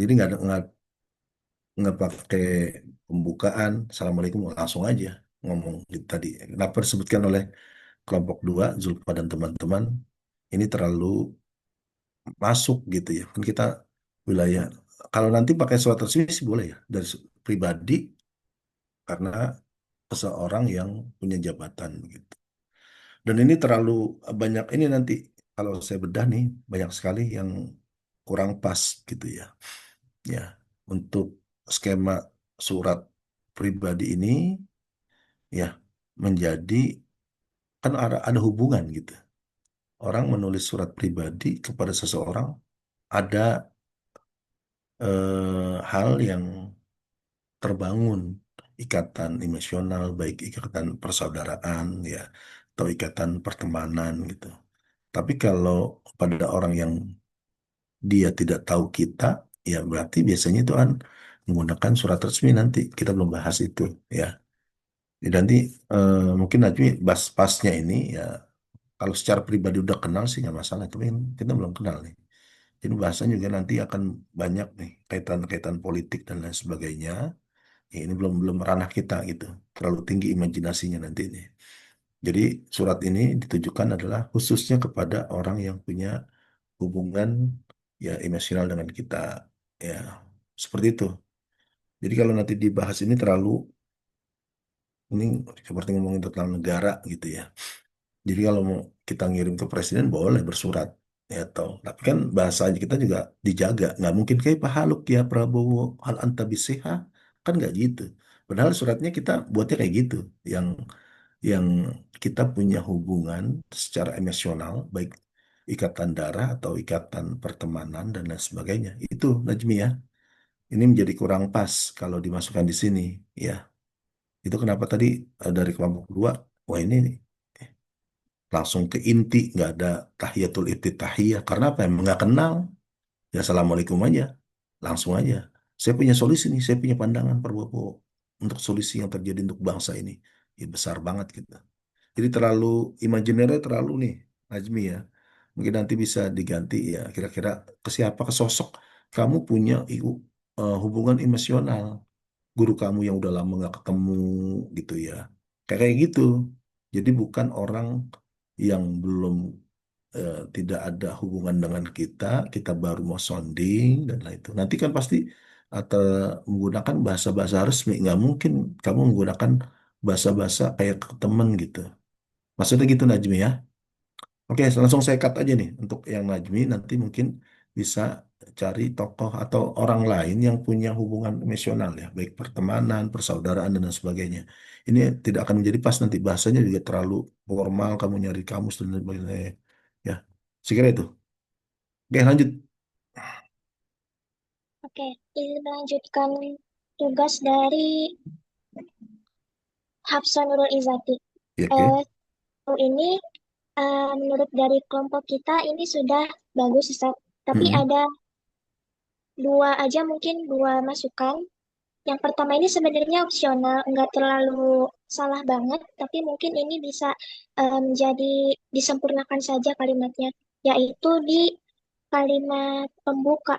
Jadi nggak pakai pembukaan, assalamualaikum langsung aja ngomong gitu tadi. Kenapa disebutkan oleh kelompok dua, Zulfa dan teman-teman, ini terlalu masuk gitu ya. Kan kita wilayah, kalau nanti pakai surat resmi sih boleh ya, dari pribadi karena seseorang yang punya jabatan gitu. Dan ini terlalu banyak ini nanti kalau saya bedah nih banyak sekali yang kurang pas gitu ya. Ya, untuk skema surat pribadi ini ya menjadi kan ada hubungan gitu. Orang menulis surat pribadi kepada seseorang ada hal yang terbangun ikatan emosional baik ikatan persaudaraan ya atau ikatan pertemanan gitu. Tapi kalau pada orang yang dia tidak tahu kita, ya berarti biasanya itu kan menggunakan surat resmi nanti. Kita belum bahas itu ya. Jadi nanti mungkin nanti bahas pasnya ini ya kalau secara pribadi udah kenal sih nggak masalah. Tapi kan kita belum kenal nih. Jadi bahasanya juga nanti akan banyak nih kaitan-kaitan politik dan lain sebagainya. Ya, ini belum belum ranah kita gitu. Terlalu tinggi imajinasinya nanti ini. Jadi surat ini ditujukan adalah khususnya kepada orang yang punya hubungan ya emosional dengan kita ya seperti itu. Jadi kalau nanti dibahas ini terlalu ini seperti ngomongin tentang negara gitu ya. Jadi kalau mau kita ngirim ke presiden boleh bersurat ya atau tapi kan bahasanya kita juga dijaga. Nggak mungkin kayak Pak Haluk ya Prabowo hal anta biseha kan nggak gitu. Padahal suratnya kita buatnya kayak gitu yang kita punya hubungan secara emosional baik ikatan darah atau ikatan pertemanan dan lain sebagainya. Itu Najmi ya. Ini menjadi kurang pas kalau dimasukkan di sini ya. Itu kenapa tadi dari kelompok dua, wah ini langsung ke inti, nggak ada tahiyatul iftitahiyah. Karena apa? Emang nggak kenal. Ya assalamualaikum aja, langsung aja. Saya punya solusi nih, saya punya pandangan Prabowo untuk solusi yang terjadi untuk bangsa ini. Ya, besar banget gitu. Jadi terlalu imajiner terlalu nih, Najmi ya. Mungkin nanti bisa diganti ya. Kira-kira ke siapa, ke sosok kamu punya hubungan emosional guru kamu yang udah lama nggak ketemu gitu ya. Kayak gitu. Jadi bukan orang yang belum tidak ada hubungan dengan kita, kita baru mau sounding dan lain itu. Nanti kan pasti atau menggunakan bahasa-bahasa resmi. Nggak mungkin kamu menggunakan bahasa-bahasa kayak ke temen gitu. Maksudnya gitu Najmi ya. Oke, langsung saya cut aja nih untuk yang Najmi nanti mungkin bisa cari tokoh atau orang lain yang punya hubungan emosional ya, baik pertemanan, persaudaraan dan lain sebagainya. Ini tidak akan menjadi pas nanti bahasanya juga terlalu formal, kamu nyari kamus dan lain sebagainya. Ya, sekira itu. Oke, lanjut. Oke, ini melanjutkan tugas dari Hafsa Nurul Izati. Ya, Eh, oke. ini menurut dari kelompok kita ini sudah bagus, Ustaz. Tapi Mm-mm. ada dua aja mungkin dua masukan. Yang pertama ini sebenarnya opsional, nggak terlalu salah banget, tapi mungkin ini bisa menjadi disempurnakan saja kalimatnya, yaitu di kalimat pembuka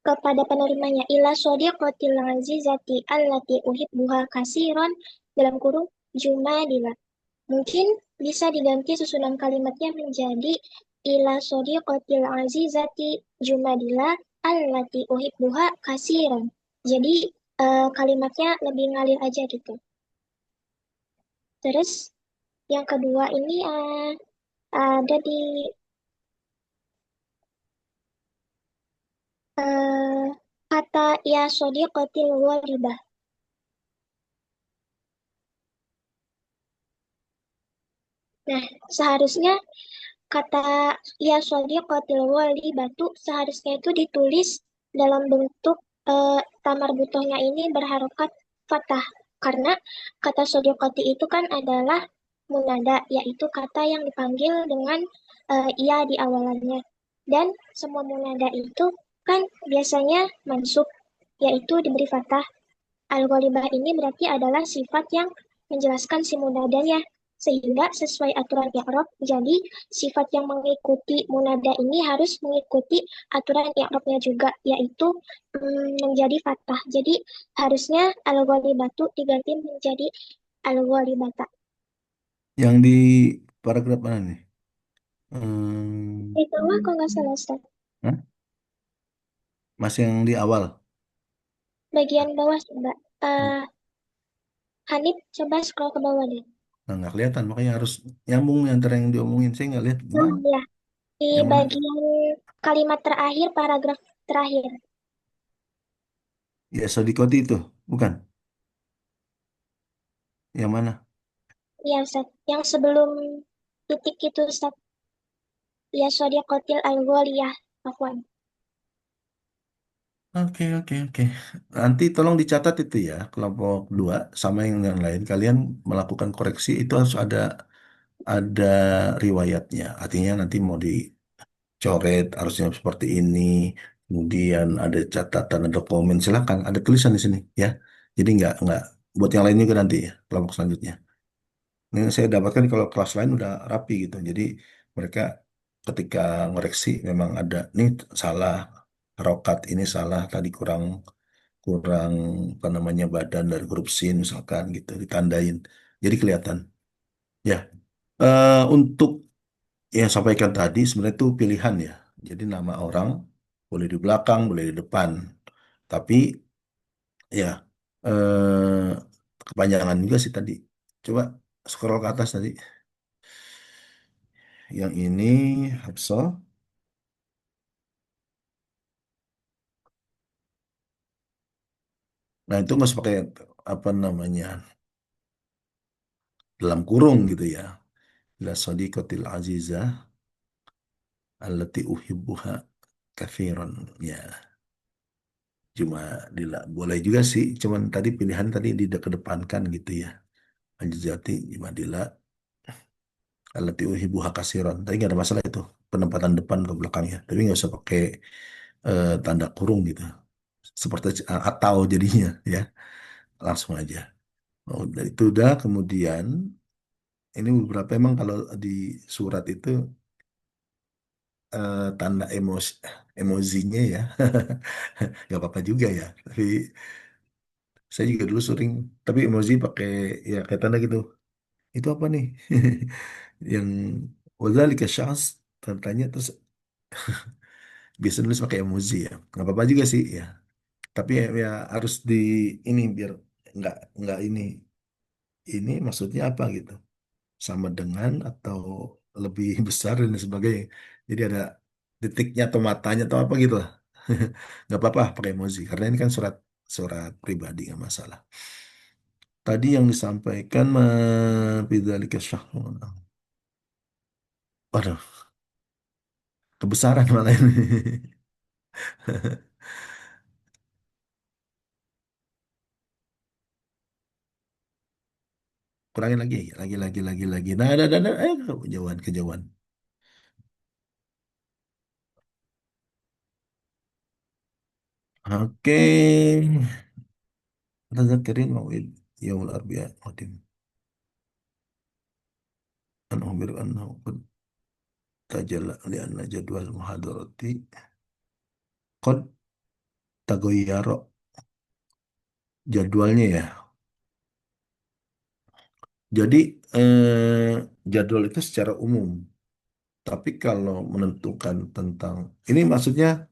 kepada penerimanya ila shodiqatil azizati allati uhibbuha kasiron dalam kurung jumadila. Mungkin bisa diganti susunan kalimatnya menjadi ila shodiqatil azizati jumadila allati uhibbuha kasiron. Jadi kalimatnya lebih ngalir aja gitu. Terus yang kedua ini ada di eh, kata ya shodiqatil gharibah. Nah, seharusnya kata ya shodiqatil batu seharusnya itu ditulis dalam bentuk tamar butohnya ini berharokat fathah. Karena kata shodiqati itu kan adalah munada, yaitu kata yang dipanggil dengan ia di awalannya. Dan semua munada itu kan biasanya mansub, yaitu diberi fathah. Al-ghalibah ini berarti adalah sifat yang menjelaskan si munadanya. sehingga sesuai aturan i'rab. Jadi sifat yang mengikuti munada ini harus mengikuti aturan i'rabnya juga, yaitu menjadi fathah. Jadi harusnya al-ghalibatu diganti menjadi al-ghalibata. Yang di paragraf mana nih? Hmm, Di bawah kalau nggak salah Ustaz. hah? Masih yang di awal. Bagian bawah sih, Mbak. Hmm. Hanif, coba scroll ke bawah deh. Nah, nggak kelihatan, makanya harus nyambung antara yang diomongin. Saya nggak lihat gimana. Ya, di Yang mana? bagian kalimat terakhir, paragraf terakhir. Ya, Sodikoti itu, bukan? Yang mana? Ya, Ustaz. Yang sebelum titik itu, Ustaz. Ya, Sodiqotil al-Ghaliyah. Afwan. Oke, oke, oke. Nanti tolong dicatat itu ya, kelompok dua sama yang lain. Kalian melakukan koreksi itu harus ada riwayatnya. Artinya nanti mau dicoret harusnya seperti ini. Kemudian ada catatan, ada komen. Silakan, ada tulisan di sini ya. Jadi nggak buat yang lain juga nanti ya, kelompok selanjutnya. Ini yang saya dapatkan kalau kelas lain udah rapi gitu. Jadi mereka ketika ngoreksi memang ada nih salah rokat ini salah tadi kurang kurang apa namanya badan dari huruf sin misalkan gitu ditandain. Jadi kelihatan. Ya, untuk yang sampaikan tadi sebenarnya itu pilihan ya. Jadi nama orang boleh di belakang, boleh di depan. Tapi ya kepanjangan juga sih tadi. Coba scroll ke atas tadi. Yang ini Hafsah. Nah, itu nggak usah pakai apa namanya dalam kurung gitu ya. La sadiqatil azizah allati uhibbuha kafiron. Ya, cuma boleh juga sih. Cuman tadi pilihan tadi kedepankan gitu ya. Ajizati Madila allati uhibbuha kasiron. Tapi nggak ada masalah itu. Penempatan depan ke belakangnya. Tapi nggak usah pakai tanda kurung gitu. Seperti atau jadinya ya. Langsung aja. Oh, dan itu udah kemudian ini beberapa emang kalau di surat itu tanda emosinya ya nggak apa-apa juga ya tapi saya juga dulu sering tapi emosi pakai ya kayak tanda gitu itu apa nih yang wadzalika syahs tanya terus biasa nulis pakai emosi ya nggak apa-apa juga sih ya tapi ya harus di ini biar nggak nggak ini maksudnya apa gitu sama dengan atau lebih besar dan sebagainya. Jadi ada titiknya atau matanya atau apa gitu lah. Nggak apa-apa pakai emoji karena ini kan surat surat pribadi nggak masalah. Tadi yang disampaikan bidzalika syahrun. Waduh, kebesaran malah ini. Kurangin lagi. Nah, ada, kejauhan. Oke, tadzakirin mau'id yaumul arbi'a qadim. An ukhbiru annahu qad tajalla li'anna jadwal muhadarati qad tagoyaro jadwalnya ya. Jadi jadwal itu secara umum. Tapi kalau menentukan tentang ini maksudnya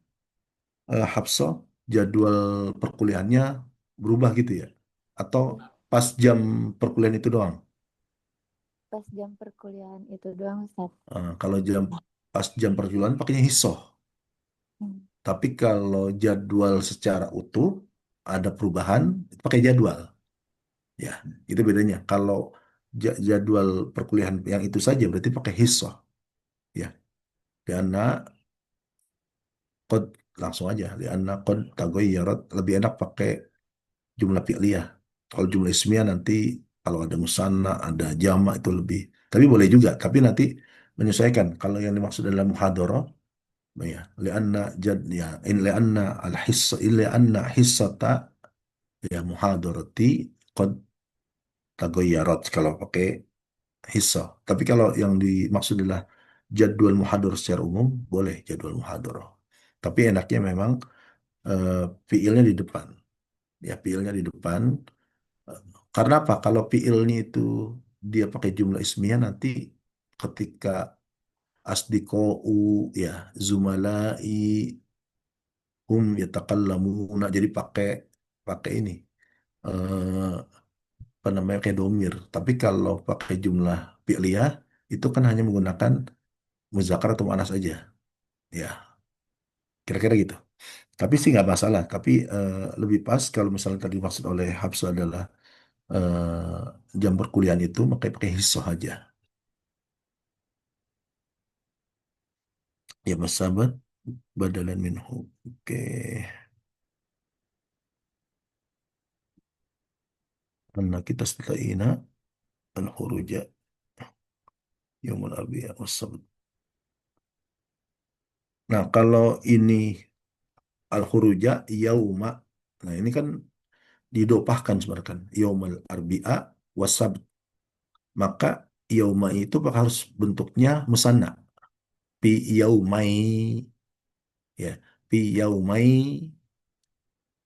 Hafsah jadwal perkuliahannya berubah gitu ya? Atau pas jam perkuliahan itu doang? Pas jam perkuliahan itu doang, Ustaz. Kalau pas jam perkuliahan pakainya hisoh. Hmm. Tapi kalau jadwal secara utuh ada perubahan itu pakai jadwal. Ya, itu bedanya. Kalau jadwal perkuliahan yang itu saja berarti pakai hisoh. Ya, karena Qad langsung aja lianna qad taghayyarat lebih enak pakai jumlah fi'liyah. Kalau jumlah ismiyah nanti kalau ada musanna, ada jama itu lebih. Tapi boleh juga, tapi nanti menyesuaikan. Kalau yang dimaksud dalam muhadharah ya lianna jad ya in lianna al hissa lianna hissata ya muhadharati qad taghayyarat kalau pakai hissa. Tapi kalau yang dimaksud adalah jadwal muhadhar secara umum, boleh jadwal muhadhar. Tapi enaknya memang eh, fiilnya di depan. Ya, fiilnya di depan. Eh, Karena apa? Kalau fiilnya itu dia pakai jumlah ismiyah nanti ketika asdiqo'u, ya, zumalai, yatakallamuna. Jadi pakai pakai ini eh, apa namanya, kayak domir. Tapi kalau pakai jumlah fi'liyah itu kan hanya menggunakan muzakkar atau muannas aja. Ya, kira-kira gitu. Tapi sih nggak masalah. Tapi lebih pas kalau misalnya tadi maksud oleh Habsa adalah jam perkuliahan itu pakai hissoh aja. Ya, Mas sahabat, badalan minhu. Oke. Karena kita setelah ina al-khuruja yaumul arbi'a was-sabt. Nah, kalau ini al-khuruja yauma. Nah, ini kan didopahkan sebenarnya kan. Yaumul arbi'a was-sabt. Maka yauma itu harus bentuknya musanna. Fi yaumai, ya. Fi yaumai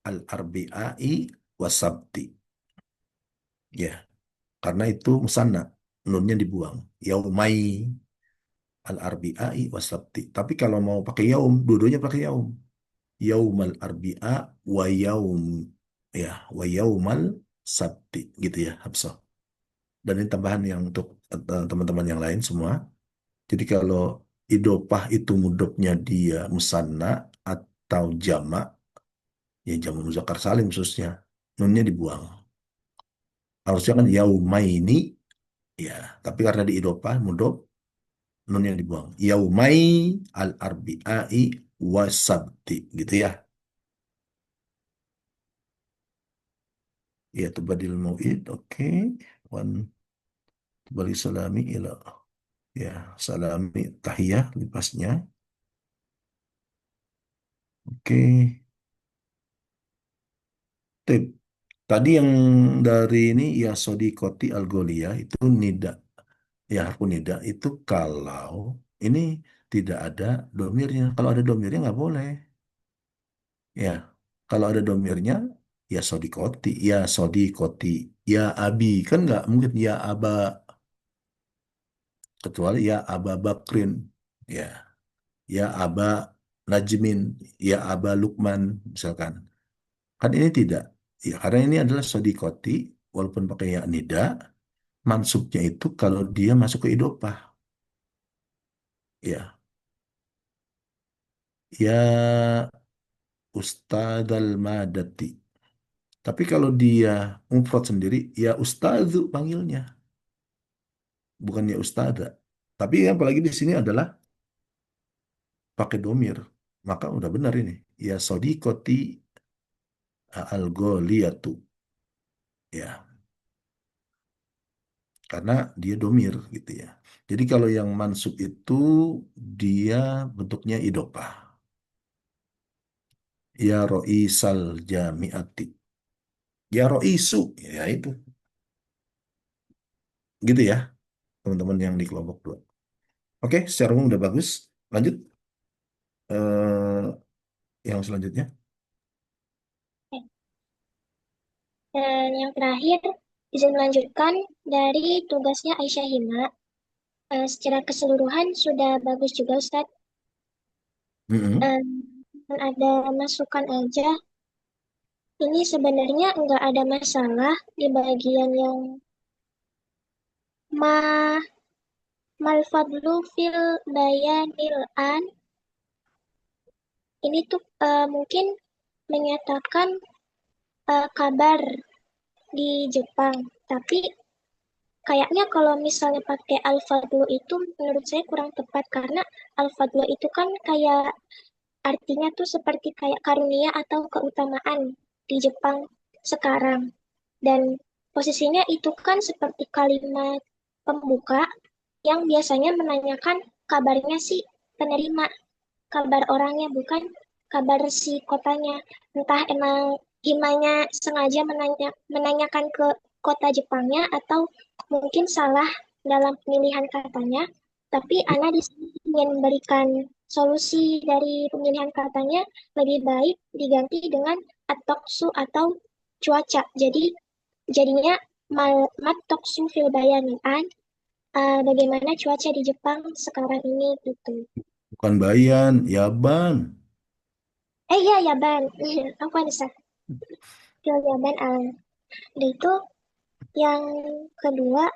al-arbi'ai was-sabti. Ya, karena itu musanna. Nunnya dibuang. Yaumai al-arbi'ai was-sabti. Tapi kalau mau pakai yaum, dua-duanya pakai yaum. Yaumal arbi'a wa yaum, ya, wa yaumal sabti gitu ya, Habsah. Dan ini tambahan yang untuk teman-teman yang lain semua. Jadi kalau idopah itu mudofnya dia musanna atau jama, ya jamak muzakkar salim khususnya, nunnya dibuang. Harusnya kan yaumaini, ya, tapi karena di idopah mudof, nunnya dibuang. Yaumai al arbi'ai wasabti gitu ya. Ya, tubadil mau'id, oke. Wan bali salami ila, ya, salami tahiyah lepasnya. Oke. Tip. Tadi yang dari ini ya sodikoti algolia itu nida, ya harfu nida itu kalau ini tidak ada domirnya. Kalau ada domirnya nggak boleh. Ya, kalau ada domirnya ya sodikoti, ya sodikoti, ya abi kan nggak mungkin ya aba, kecuali ya aba bakrin, ya, ya aba najmin, ya aba lukman misalkan. Kan ini tidak. Ya, karena ini adalah sodikoti, walaupun pakai ya nida, mansubnya itu kalau dia masuk ke idopah. Ya, ya Ustadzal Madati. Tapi kalau dia mufrad sendiri, ya Ustadzu panggilnya, bukan ya Ustada. Tapi yang apalagi di sini adalah pakai domir. Maka udah benar ini. Ya sodikoti al-goliyatu. Ya, karena dia domir gitu ya. Jadi kalau yang mansub itu dia bentuknya idopah. Ya roisal jamiati. Ya roisu. Ya itu. Gitu ya, teman-teman yang di kelompok dua. Oke, secara umum udah bagus. Lanjut yang selanjutnya. Dan yang terakhir, izin melanjutkan dari tugasnya Aisyah Hima. Secara keseluruhan sudah bagus juga, Ustadz. Mm-mm. Eh, ada masukan aja. Ini sebenarnya nggak ada masalah di bagian yang ma malfadlu fil bayanil an. Ini tuh mungkin menyatakan kabar di Jepang. Tapi kayaknya kalau misalnya pakai al-fadlu itu menurut saya kurang tepat karena al-fadlu itu kan kayak artinya tuh seperti kayak karunia atau keutamaan di Jepang sekarang. Dan posisinya itu kan seperti kalimat pembuka yang biasanya menanyakan kabarnya si penerima, kabar orangnya bukan kabar si kotanya. Entah emang himanya sengaja menanyakan ke kota Jepangnya atau mungkin salah dalam pemilihan katanya, tapi Ana di sini ingin memberikan solusi dari pemilihan katanya lebih baik diganti dengan atoksu atau cuaca. Jadi jadinya matoksu fil bayanian, bagaimana cuaca di Jepang sekarang ini gitu. Bukan Bayan, Yaban. Iya ya Ban, aku ada fil Yaban Dan itu yang kedua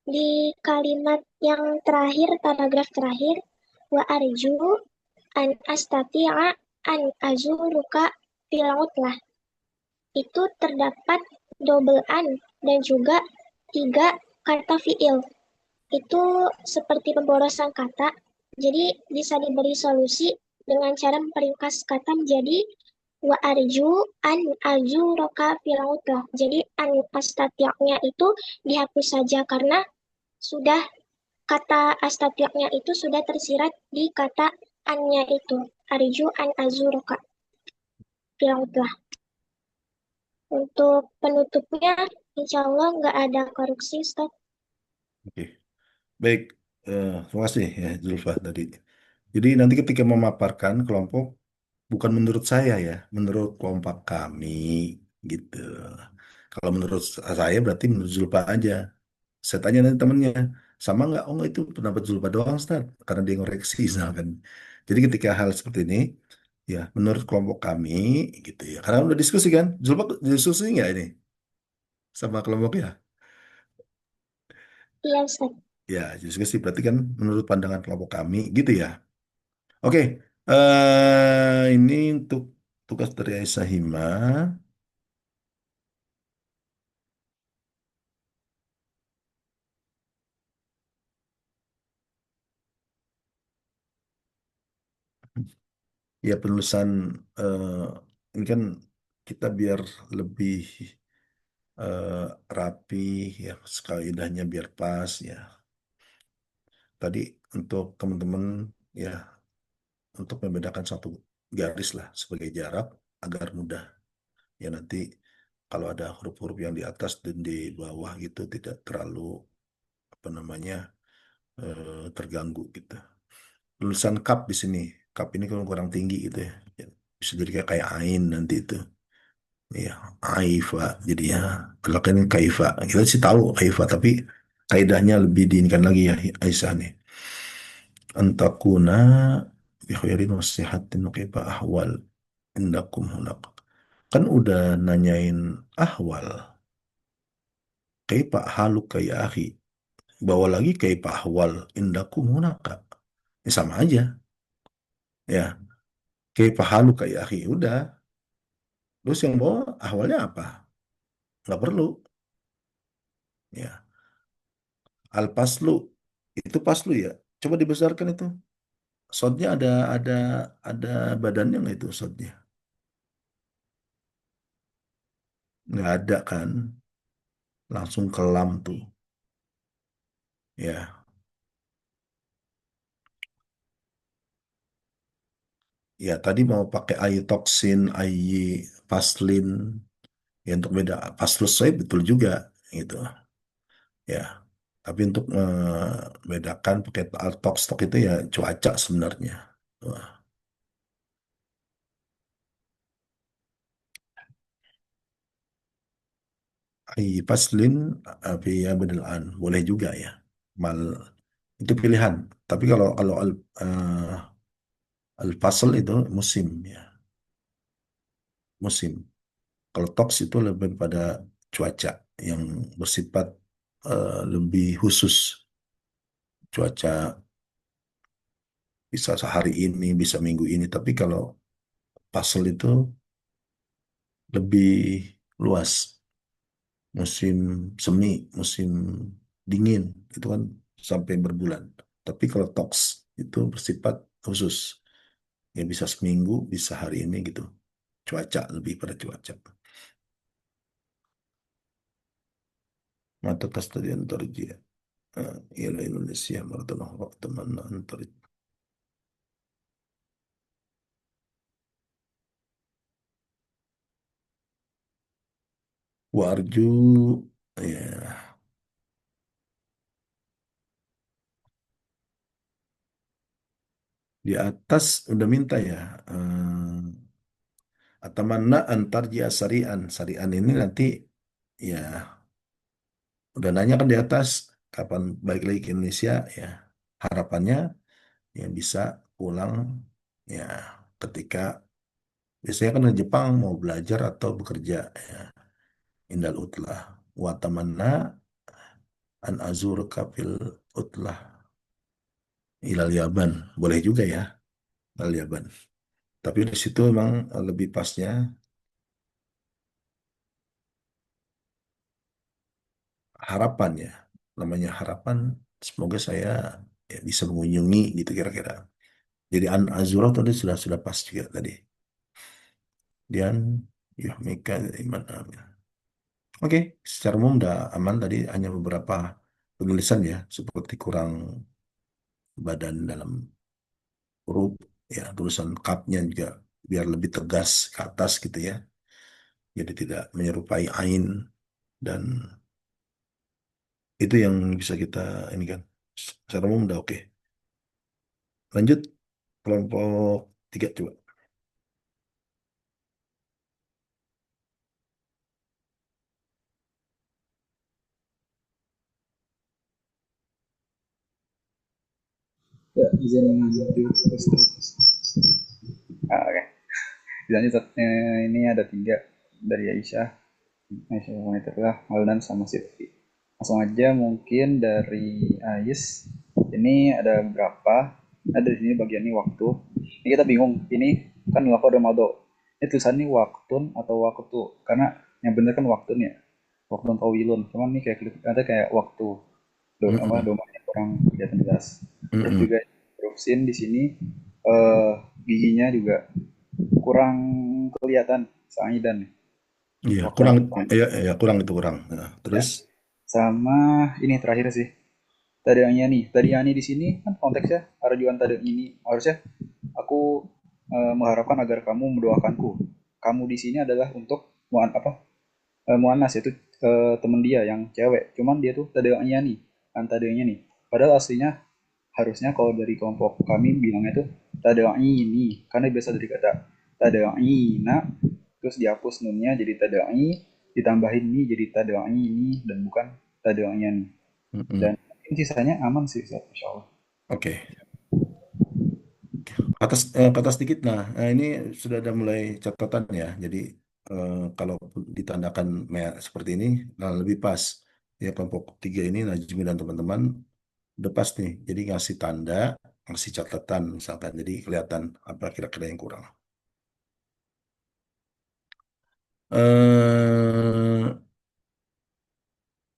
di kalimat yang terakhir, paragraf terakhir, wa arju an astati'a an azuruka fil utlah. Itu terdapat double an dan juga tiga kata fiil. Itu seperti pemborosan kata. Jadi bisa diberi solusi dengan cara memperingkas kata menjadi wa arju an azuroka fil utlah. Jadi an astatia'nya itu dihapus saja karena sudah kata astatiaknya itu sudah tersirat di kata annya itu. Arju an azuroka. Filmlah. Untuk penutupnya, insya Allah nggak ada korupsi, Ustaz. Oke, baik. Terima kasih ya Zulfa tadi. Jadi nanti ketika memaparkan kelompok, bukan menurut saya ya, menurut kelompok kami gitu. Kalau menurut saya berarti menurut Zulfa aja. Saya tanya nanti temennya, sama nggak? Oh nggak, itu pendapat Zulfa doang, Ustaz. Karena dia ngoreksi misalkan. Jadi ketika hal seperti ini, ya menurut kelompok kami gitu ya. Karena udah diskusi kan, Zulfa diskusi nggak ini sama kelompoknya? Iya, Ustaz. Ya, diskusi berarti kan menurut pandangan kelompok kami gitu ya. Oke, ini untuk tugas dari Aisyah Hima. Ya penulisan eh, ini kan kita biar lebih eh, rapi ya, kaidahnya biar pas ya. Tadi untuk teman-teman ya, untuk membedakan satu garis lah sebagai jarak agar mudah ya, nanti kalau ada huruf-huruf yang di atas dan di bawah gitu tidak terlalu apa namanya terganggu gitu. Tulisan kap di sini, kap ini kan kurang tinggi gitu ya. Ya, bisa jadi kayak ain nanti itu. Ya, aifa. Jadi ya, kalau kan kaifa. Kita sih tahu kaifa, tapi kaidahnya lebih diinginkan lagi ya Aisyah nih. Antakuna bi khairin wasihatin kaifa ahwal indakum hunak. Kan udah nanyain ahwal. Kaifa haluka ya akhi. Bawa lagi kaifa ahwal indakum hunaka. Ya, sama aja. Ya, kaifa haluka ya akhi. Udah. Terus yang bawa ahwalnya apa? Nggak perlu. Ya, al paslu itu paslu ya. Coba dibesarkan itu. Shotnya ada badannya nggak itu shotnya? Nggak ada kan? Langsung ke lam tuh. Ya, ya tadi mau pakai ayi toksin, ayi paslin, ya untuk beda. Paslus saya betul juga gitu. Ya, tapi untuk membedakan pakai altok stok itu ya cuaca sebenarnya. Wah, ayi paslin, tapi ya beneran boleh juga ya. Mal itu pilihan. Tapi kalau kalau al-fasl itu musim ya, musim. Kalau toks itu lebih pada cuaca yang bersifat lebih khusus. Cuaca bisa sehari ini, bisa minggu ini. Tapi kalau fasl itu lebih luas. Musim semi, musim dingin, itu kan sampai berbulan. Tapi kalau toks itu bersifat khusus. Ya bisa seminggu, bisa hari ini gitu. Cuaca, lebih pada cuaca. Mata kastadian terjia. Ila Indonesia martanah waktu mana antar warju ya Di atas udah minta ya. Atamanna antar sarian. Sarian ini nanti ya udah nanya kan di atas kapan balik lagi ke Indonesia ya. Harapannya ya bisa pulang ya ketika biasanya kan di Jepang mau belajar atau bekerja ya. Indal utlah watamanna an azur kapil utlah ilal Yaban. Boleh juga ya, ilal Yaban. Tapi di situ memang lebih pasnya harapan ya. Namanya harapan, semoga saya ya, bisa mengunjungi gitu kira-kira. Jadi an azura tadi sudah pas juga tadi. Dan yuhmika iman amin. Oke, secara umum udah aman tadi hanya beberapa penulisan ya, seperti kurang badan dalam huruf ya, tulisan kapnya juga biar lebih tegas ke atas gitu ya. Jadi tidak menyerupai ain dan itu yang bisa kita ini kan. Secara umum udah oke. Lanjut kelompok tiga coba. Ya, izin lanjut terus terus. Oke. Izin ini ada tiga dari Aisyah, Aisyah Wanita Haldan sama Siti. Langsung aja mungkin dari Ais. Ini ada berapa? Ada di sini bagian ini waktu. Ini kita bingung. Ini kan lafaz Ramadan. Ini tulisan ini waktun atau waktu? Karena yang benar kan waktun ya. Waktun tawilun. Cuman ini kayak ada kayak waktu. Apa Mm-mm. domanya kurang kelihatan jelas. Terus Mm-mm. juga huruf sin di sini giginya juga kurang kelihatan Saidan Iya, waktu kurang ya, ya kurang itu kurang. Nah, ya. terus Sama ini terakhir sih. Tadanya nih, tadanya di sini kan konteksnya arjuan tadi ini harusnya aku mengharapkan agar kamu mendoakanku. Kamu di sini adalah untuk apa? Muannas yaitu temen dia yang cewek. Cuman dia tuh tadanya nih, kan tadanya nih. Padahal aslinya harusnya kalau dari kelompok kami bilangnya tuh tada'ini karena biasa dari kata tada'ina terus dihapus nunnya jadi tada'i ditambahin nih jadi tada'ini dan bukan tada'nya nih dan mm-mm. sisanya aman sih Insya Allah. Oke. Ke atas sedikit. Nah, ini sudah ada mulai catatan ya. Jadi kalau ditandakan seperti ini, nah lebih pas. Ya kelompok tiga ini Najmi dan teman-teman udah pas nih. Jadi ngasih tanda, ngasih catatan misalkan. Jadi kelihatan apa kira-kira yang kurang.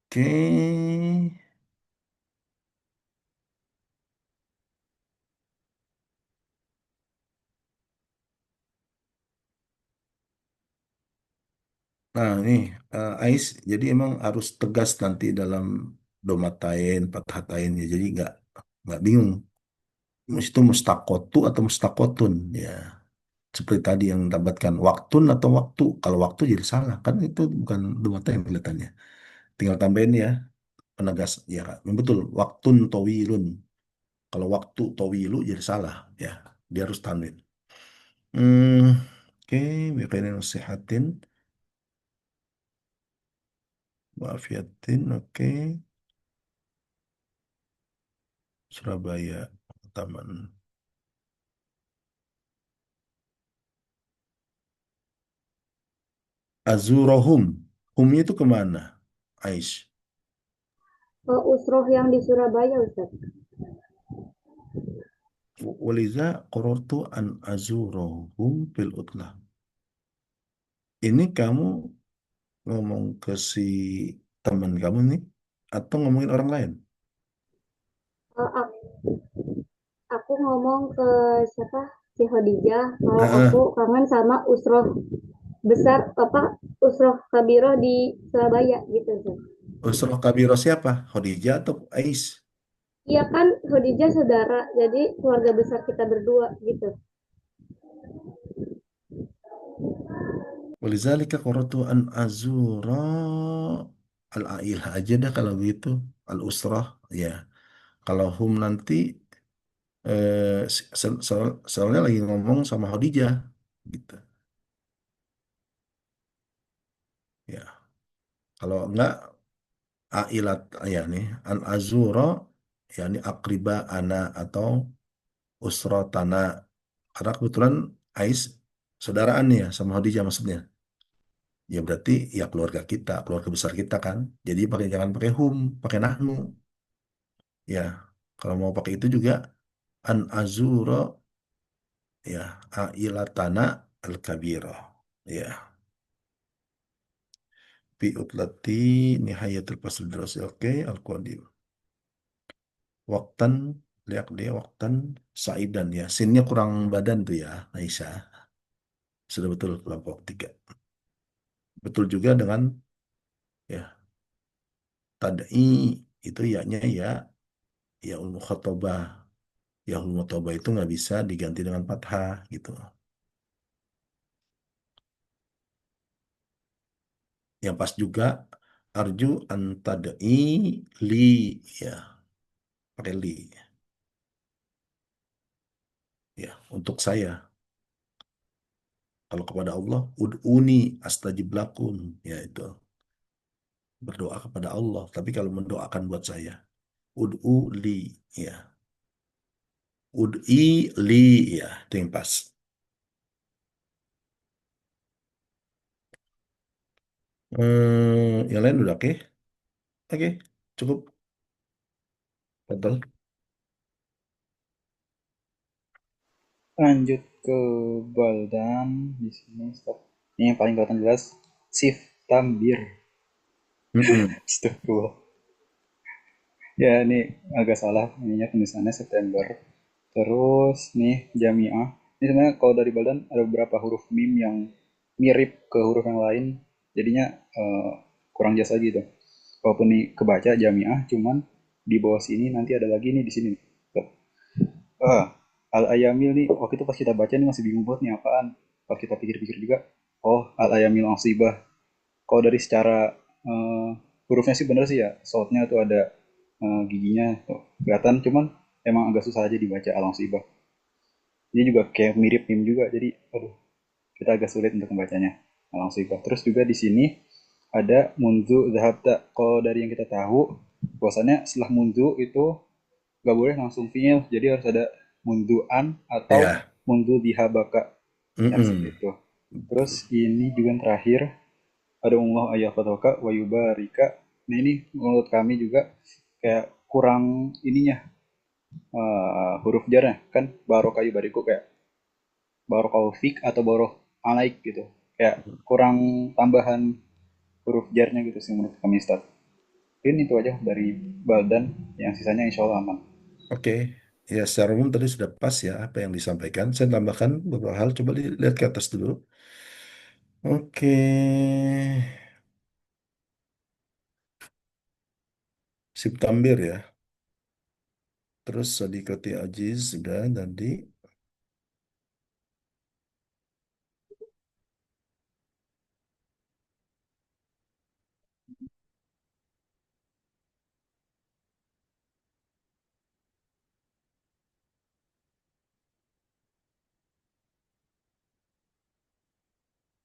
Oke. Nah, ini Ais, jadi emang harus tegas nanti dalam domatain, pathatain ya. Jadi nggak bingung. Itu mustakotu atau mustakotun ya. Seperti tadi yang dapatkan waktun atau waktu. Kalau waktu jadi salah kan itu bukan domatain kelihatannya. Tinggal tambahin ya penegas ya Kak. Betul, waktun towilun. Kalau waktu towilu jadi salah ya. Dia harus tanwin. Hmm, oke, bikin nasihatin, wafiatin, oke. Surabaya, Taman. Azurohum. Humnya itu kemana? Aish. Usroh yang di Surabaya, Ustaz. Waliza korortu an azurohum fil utlah. Ini kamu ngomong ke si teman kamu nih atau ngomongin orang lain? Eh, ak- aku ngomong ke siapa? Si Khadijah, kalau aku Ah, kangen sama usroh besar apa usroh kabiroh di Surabaya gitu, Ustaz. Usroh Kabiro siapa? Khadijah atau Ais? Iya kan Khadijah saudara, jadi keluarga besar kita berdua gitu. Walizalika qaratu an azura al-ailah aja dah kalau gitu. Al-usrah ya. Kalau hum nanti soalnya lagi ngomong sama Khadijah gitu. Ya, kalau enggak ailat ya nih an azuro ya ini akriba ana atau usrotana karena kebetulan Ais saudaraan ya sama Khadijah maksudnya. Ya berarti ya keluarga kita, keluarga besar kita kan. Jadi pakai jangan pakai hum, pakai nahnu. Ya, kalau mau pakai itu juga an azuro ya ailatana al kabiro. Ya, fi utlati nihayatul fasl drasi oke al qadim. Waktan lihat dia waktan saidan ya. Sinnya kurang badan tuh ya, Aisyah. Sudah betul kelompok tiga. Betul juga dengan ya tad'i itu ya-nya ya ul mukhatabah. Ya ul mukhatabah itu nggak bisa diganti dengan fathah gitu. Yang pas juga arju antad'i li ya pakai li ya untuk saya. Kalau kepada Allah ud'uni astajib lakum ya itu berdoa kepada Allah. Tapi kalau mendoakan buat saya ud'u li ya ud'i li ya itu yang pas. Yang lain udah oke. Oke, cukup. Betul. Lanjut ke Baldan di sini stop. Ini yang paling kelihatan jelas Sif Tambir. Mm-mm. Astagfirullah. Ya ini agak salah ininya tulisannya September. Terus nih Jamiah. Ini sebenarnya kalau dari Baldan ada beberapa huruf mim yang mirip ke huruf yang lain. Jadinya kurang jelas lagi tuh. Walaupun nih kebaca Jamiah, cuman di bawah sini nanti ada lagi nih di sini. Tuh. Al-Ayamil nih waktu itu pas kita baca nih masih bingung banget nih apaan. Pas kita pikir-pikir juga, oh Al-Ayamil Asibah. Kalau dari secara eh, hurufnya sih bener sih ya, soundnya tuh ada giginya tuh kelihatan, cuman emang agak susah aja dibaca Al-Asibah. Dia juga kayak mirip mim juga, jadi aduh kita agak sulit untuk membacanya Al-Asibah. Terus juga di sini ada mundu zahabta. Kalau dari yang kita tahu, bahwasannya setelah mundu itu nggak boleh langsung fiil, jadi harus ada munduan atau Ya. mundu dihabaka yang seperti Mm-mm. itu. Terus Betul. ini juga yang terakhir ada Allah ayah fatoka wa yubarika. Nah ini menurut kami juga kayak kurang ininya huruf jarnya kan barokah yubariku kayak barokah fik atau baroh alaik gitu kayak kurang tambahan huruf jarnya gitu sih menurut kami Ustaz. Ini itu aja dari Baldan yang sisanya insya Allah aman. Oke. Ya, secara umum tadi sudah pas ya apa yang disampaikan. Saya tambahkan beberapa hal. Coba lihat ke atas dulu. Oke. September ya. Terus Sadiqati Aziz sudah tadi.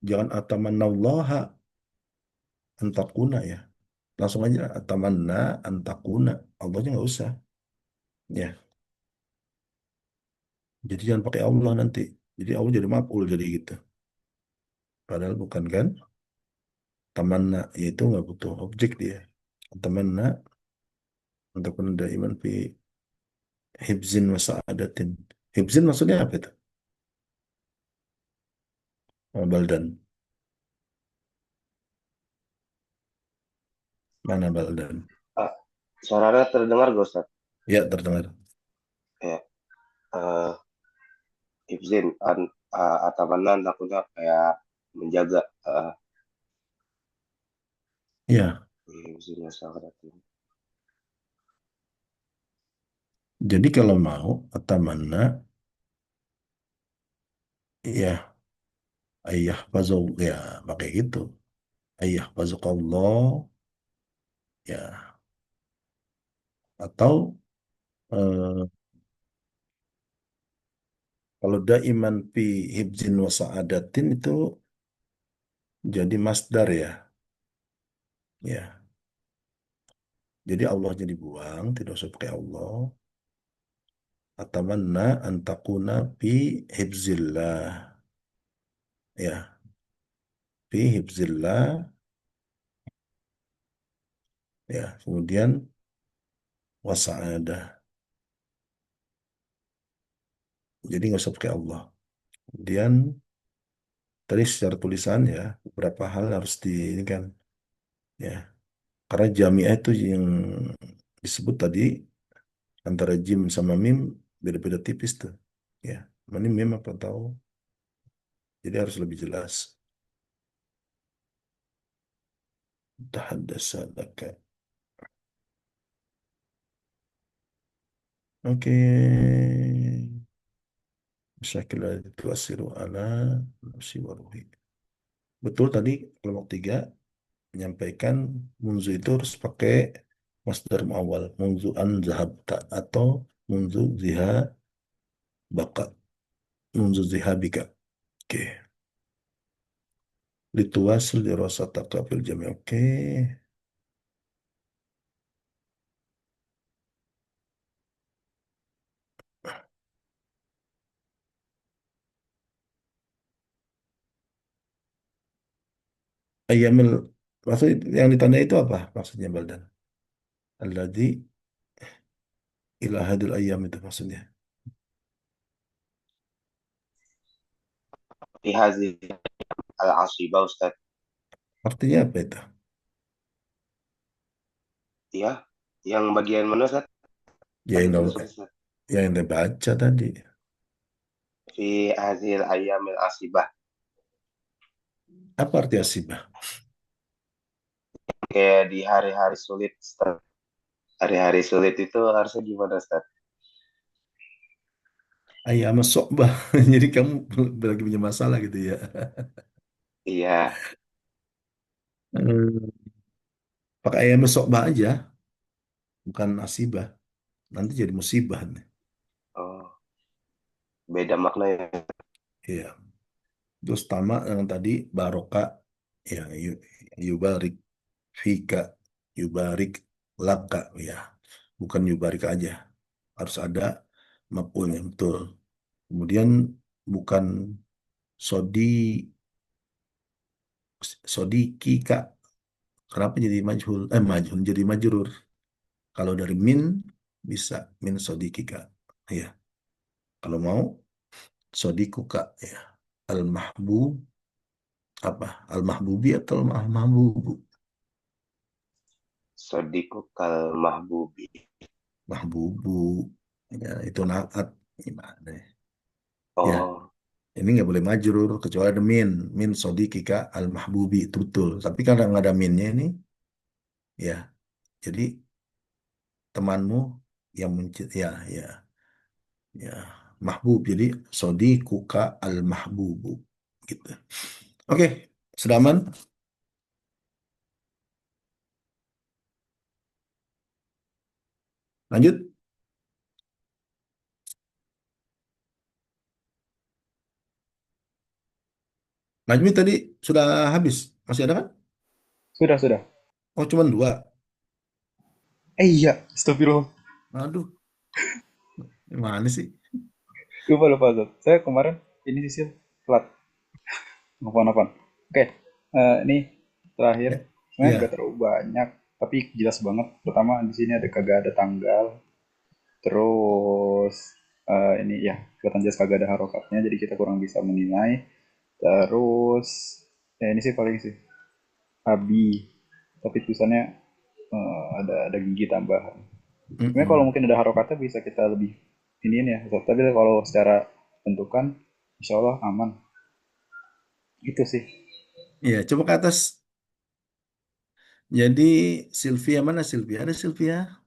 Jangan atamannallaha antakuna ya. Langsung aja atamanna antakuna. Allahnya nggak usah. Ya. Jadi jangan pakai Allah nanti. Jadi Allah jadi maf'ul jadi gitu. Padahal bukan kan? Tamanna yaitu nggak butuh objek dia. Tamanna untuk penunda iman fi hibzin wa sa'adatin. Hibzin maksudnya apa itu? Oh, Baldan. Mana Baldan? Ah, suaranya terdengar gak Ustaz? Ya, terdengar. Ya, eh Ibzin Atamanan takutnya kayak menjaga Ya, Ibzin masyarakat ini. jadi kalau mau atamanna ya ayah fazul ya pakai gitu. Ayah fazukallah ya atau Kalau daiman fi hibzin wa sa'adatin itu jadi masdar ya. Ya. Jadi Allah jadi buang, tidak usah pakai Allah. Atamanna antakuna fi hibzillah. Ya, fi hibzillah. Ya, kemudian wa sa'adah. Jadi nggak usah pakai Allah. Kemudian tadi secara tulisan ya, beberapa hal harus di ini kan. Ya, karena jamiah itu yang disebut tadi antara jim sama mim beda-beda tipis tuh. Ya, mana mim apa tahu. Jadi harus lebih jelas. Tahaddasa laka. Oke. Syakila itu asiru ala nafsi wa ruhi. Betul tadi kelompok tiga menyampaikan munzu itu harus pakai masdar muawwal. Munzu an zahabta atau munzu ziha baka. Munzu zihabika. Oke. Lituasil dirasataka fil jami. Oke. Ayamil maksud yang ditanda itu apa maksudnya Baldan? Alladzi ila hadil ayam itu maksudnya. Fi hadhihi al-asibah Ustaz. Artinya apa itu? Ya, yang bagian mana Ustaz? Ya Tadi yang, tulisan Ustaz. yang Anda baca tadi. Fi hadhil ayyamil asibah. Apa arti asibah? Kayak di hari-hari sulit Ustaz. Hari-hari sulit itu harusnya gimana Ustaz? Ayam sokbah. Jadi kamu lagi punya masalah gitu ya. Iya. Hmm. Pakai ayam sokbah aja, bukan asibah. Nanti jadi musibah nih. Oh, beda maknanya. Iya. Terus tamak yang tadi barokah ya yubarik fika yubarik laka ya. Bukan yubarik aja. Harus ada maf'ulnya betul. Kemudian bukan sodi sodiki kak. Kenapa jadi majhul? Majhul jadi majrur. Kalau dari min bisa min sodikika. Ya. Kalau mau sodikuka ya. Al-mahbub apa? Al-mahbubi atau al-mahbubu? Sodiku kal mahbubi. Mahbubu. Ya, itu naat gimana ya? Ya, Oh, ini nggak boleh majrur kecuali ada min. Min sodikika al-mahbubi itu betul. Tapi karena nggak ada minnya ini, ya. Jadi temanmu yang ya ya ya mahbub. Jadi sodikuka al-mahbubu gitu. Oke, sudah aman? Lanjut. Najmi tadi sudah habis. Masih ada kan? Sudah, sudah. Oh, cuma dua. Iya, astagfirullah. Aduh, gimana sih? Lupa, lupa, Zat. Saya kemarin ini sih telat. Nelfon-nelfon. Oke, ini terakhir. Ya, Sebenarnya nggak ya. terlalu banyak, tapi jelas banget. Pertama di sini ada kagak ada tanggal. Terus ini ya kelihatan jelas kagak ada harokatnya, jadi kita kurang bisa menilai. Terus ya ini sih paling sih Abi, tapi tulisannya ada gigi tambahan. Sebenarnya kalau Mm-mm. mungkin ada harokatnya bisa kita lebih iniin ya. Tapi kalau secara bentukan, insya Allah aman. Itu sih. Ya, coba ke atas. Jadi Sylvia mana Sylvia? Ada Sylvia?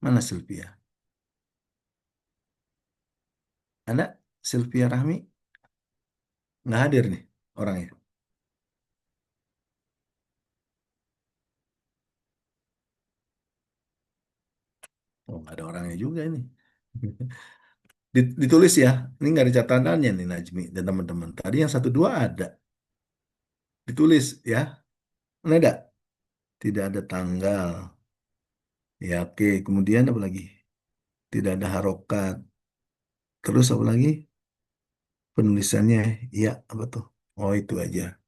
Mana Sylvia? Ada Sylvia Rahmi? Nggak hadir nih orangnya. Oh, nggak ada orangnya juga ini. Ditulis ya. Ini nggak ada catatannya nih Najmi dan teman-teman. Tadi yang satu dua ada. Ditulis ya. Mana ada? Tidak ada tanggal. Ya oke. Kemudian apa lagi? Tidak ada harokat. Terus apa lagi? Penulisannya. Iya, apa tuh? Oh itu aja.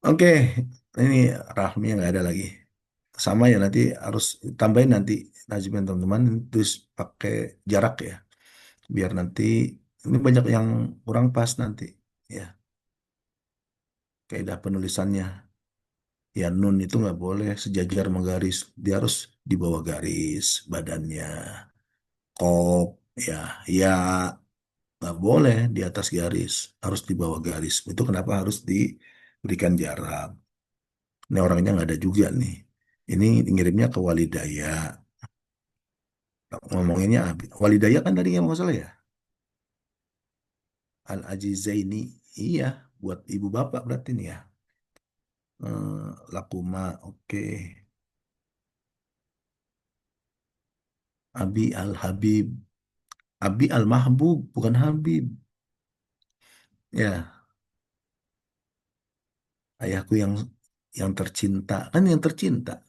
Oke. Ini Rahmi nggak ada lagi. Sama ya nanti harus tambahin nanti Najmi dan teman-teman terus pakai jarak ya. Biar nanti ini banyak yang kurang pas nanti. Ya, kaidah penulisannya. Ya nun itu nggak boleh sejajar menggaris, dia harus di bawah garis badannya. Kop, ya nggak boleh di atas garis, harus di bawah garis. Itu kenapa harus diberikan jarak. Ini orangnya nggak ada juga nih. Ini ngirimnya ke Walidaya. Ngomonginnya Walidaya kan tadi yang masalah ya. Al Ajizaini, iya buat ibu bapak berarti nih ya. Lakuma, oke. Abi Al Habib. Abi Al Mahbub, bukan Habib. Ya, ayahku yang tercinta. Kan yang tercinta.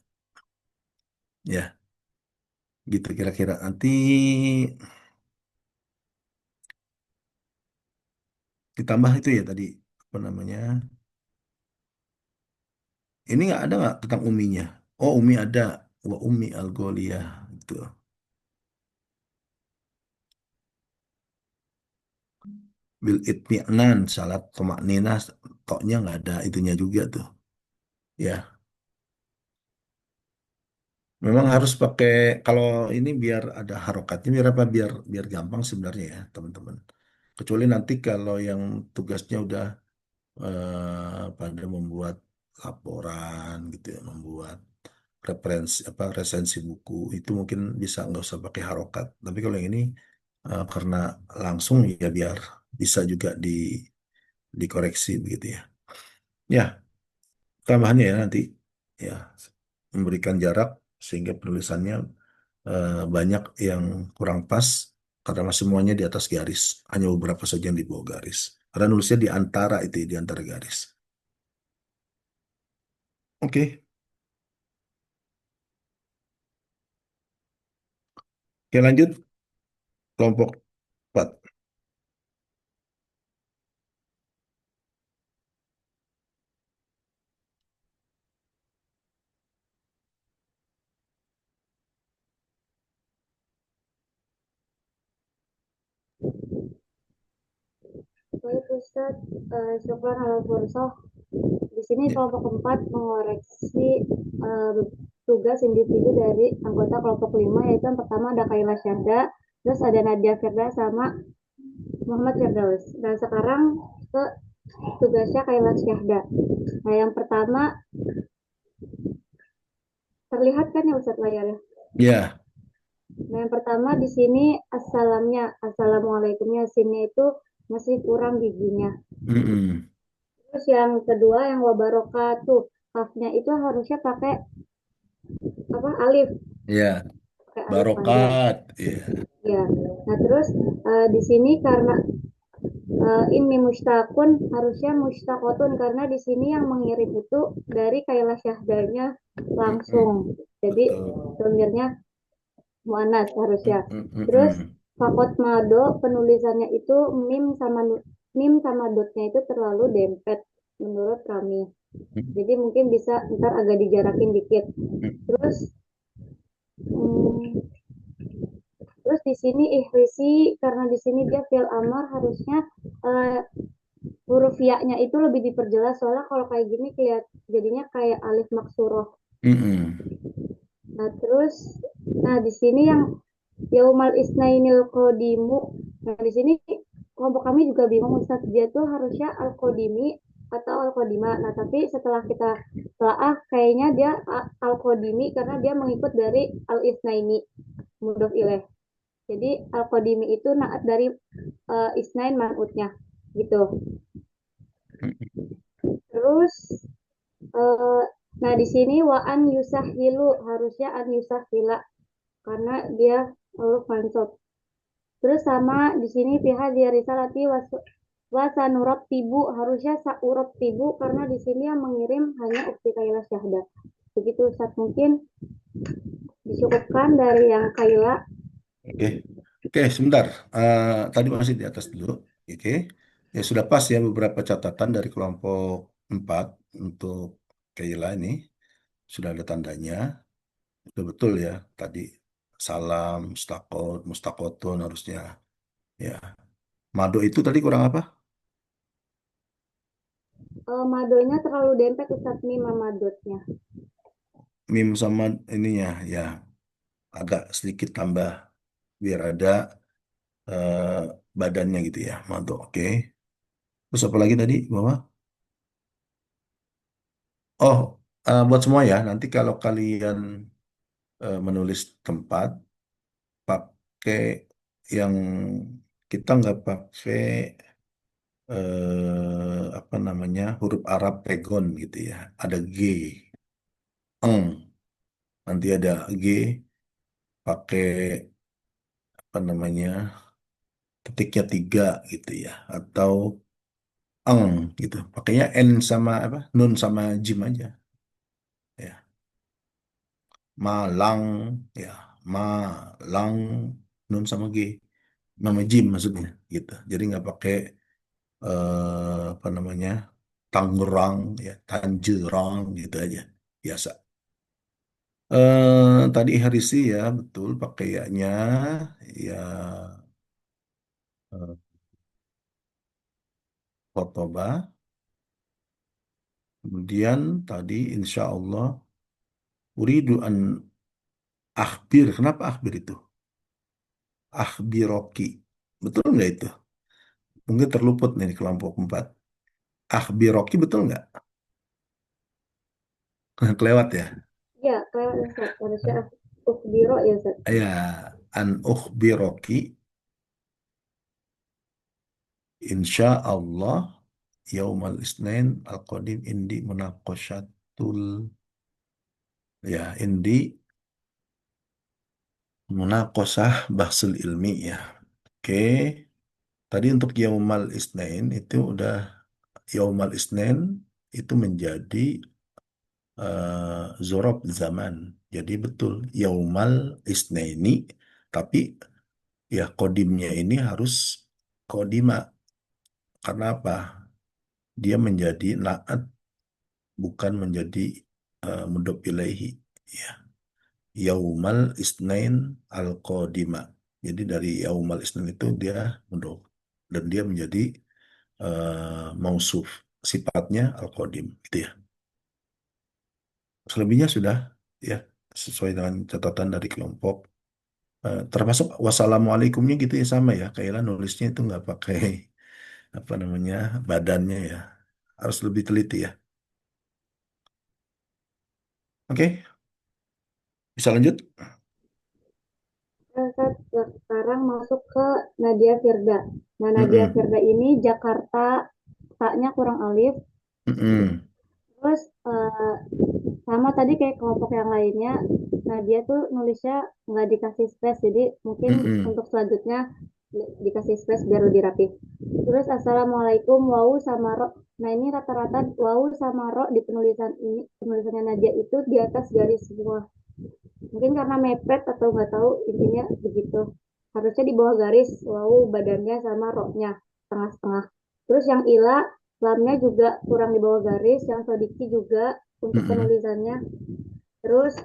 Ya, gitu kira-kira. Nanti ditambah itu ya tadi. Apa namanya? Ini nggak ada nggak tentang uminya? Oh, umi ada. Wa umi al Gholiyah. Gitu. Bil itmi'nan, salat tomak nina. Toknya nggak ada itunya juga tuh. Ya, memang harus pakai kalau ini biar ada harokatnya biar apa biar gampang sebenarnya ya teman-teman. Kecuali nanti kalau yang tugasnya udah pada membuat laporan gitu ya, membuat referensi apa resensi buku itu mungkin bisa nggak usah pakai harokat. Tapi kalau yang ini karena langsung ya biar bisa juga dikoreksi begitu ya. Ya, tambahannya ya nanti ya memberikan jarak sehingga penulisannya banyak yang kurang pas karena masih semuanya di atas garis. Hanya beberapa saja yang di bawah garis. Karena nulisnya di antara itu ya, di antara garis. Oke, Oke lanjut kelompok 4. Baik Ustadz, syukran ala fursoh. Di sini Ya. kelompok keempat mengoreksi tugas individu dari anggota kelompok 5, yaitu yang pertama ada Kaila Syahda, terus ada Nadia Firda sama Muhammad Firdaus. Dan sekarang ke tugasnya Kaila Syahda. Nah, yang pertama terlihat kan ya Ustadz layarnya. Ya. Nah, yang pertama di sini assalamnya, assalamualaikumnya sini itu masih kurang giginya. Mm-mm. Terus yang kedua yang wabarakatuh, kafnya itu harusnya pakai apa alif, Ya. pakai alif panjang. Barokat. Ya. Ya. Nah, terus di sini karena ini mustakun harusnya mustakotun karena di sini yang mengirim itu dari Kaila Syahdanya Mm-mm. langsung. Jadi Betul. domirnya muannas harusnya. Terus Mm-mm. fakot mado penulisannya itu mim sama dotnya itu terlalu dempet menurut kami. Jadi mungkin bisa ntar agak dijarakin dikit. Terus hmm, terus di sini ihrisi karena di sini dia fi'il amar harusnya eh, huruf ya-nya itu lebih diperjelas soalnya kalau kayak gini jadinya kayak alif maksuroh. Mm-mm. Nah, terus di sini yang Yaumal Isnainil Qodimu. Nah, di sini kelompok kami juga bingung Ustaz, dia tuh harusnya Al-Qodimi atau Al-Qodima. Nah, tapi setelah kita telaah kayaknya dia Al-Qodimi karena dia mengikut dari Al-Isnaini mudhof ilaih. Jadi Al-Qodimi itu naat dari Isnain man'utnya gitu. Terus uh, nah di sini wa an yusahilu harusnya an yusahila karena dia huruf mansub. Terus sama di sini pihak dia risalati wasanurab tibu harusnya saurab tibu karena di sini yang mengirim hanya ukti Kaila Syahda. Begitu Ustaz, mungkin dicukupkan dari yang Kaila. Oke, oke, sebentar. Tadi masih di atas dulu. Oke, ya sudah pas ya beberapa catatan dari kelompok 4 untuk Kayla ini sudah ada tandanya. Betul betul ya tadi salam, mustakot, mustakotun harusnya. Ya, mado itu tadi kurang apa? Madonya terlalu dempet Ustaz, mim sama dotnya. Mim sama ininya ya agak sedikit tambah biar ada eh, badannya gitu ya. Mado, oke. Terus apa lagi tadi, Bapak? Oh, buat semua ya. Nanti kalau kalian menulis tempat, pakai yang kita nggak pakai apa namanya huruf Arab pegon gitu ya. Ada G, eng. Nanti ada G pakai apa namanya ketiknya 3 gitu ya. Atau eng gitu. Pakainya N sama apa? Nun sama jim aja. Ya. Malang ya. Malang nun sama G. Nama Jim maksudnya gitu. Jadi nggak pakai apa namanya Tangerang ya Tangerang gitu aja biasa. Tadi Harisi ya betul pakaiannya ya eh, Kortoba. Kemudian tadi insya Allah uridu an akhbir. Kenapa akhbir itu? Akhbiroki. Betul nggak itu? Mungkin terluput nih di kelompok 4. Akhbiroki betul nggak? Kelewat ya? Ya, kelewat Ustaz. Harusnya ukbiro ya Ustaz. Ya, an ukhbiroki insya Allah yaumal isnain al-qadim indi munaqasyatul ya indi munaqasah bahsul ilmi ya. Oke, tadi untuk yaumal isnain itu udah yaumal isnain itu menjadi zorob zaman. Jadi betul yaumal isnaini tapi ya kodimnya ini harus kodima karena apa? Dia menjadi naat bukan menjadi mudhof ilaihi. Ya. Yaumal Isnain al-Qadima. Jadi dari Yaumal Isnain itu dia mudhof dan dia menjadi mausuf. Sifatnya al-Qadim gitu ya. Selebihnya sudah ya sesuai dengan catatan dari kelompok. Termasuk wassalamualaikumnya gitu ya sama ya. Kayaknya nulisnya itu nggak pakai apa namanya badannya ya. Harus lebih teliti ya. Oke, bisa lanjut? Ustaz, sekarang masuk ke Nadia Firda. Nah, Nadia Mm-mm. Firda ini Jakarta, taknya kurang alif. Mm-mm. Terus sama tadi kayak kelompok yang lainnya, nah dia tuh nulisnya nggak dikasih space, jadi mungkin Mm-mm. untuk selanjutnya dikasih space biar lebih rapi. Terus assalamualaikum wau sama ro. Nah ini rata-rata wau sama ro di penulisan ini penulisannya Nadia itu di atas garis semua. Mungkin karena mepet atau nggak tahu intinya begitu. Harusnya di bawah garis wau badannya sama ro-nya tengah-tengah. Terus yang ila lamnya juga kurang di bawah garis, yang sodiki juga untuk Mm-mm. penulisannya. Terus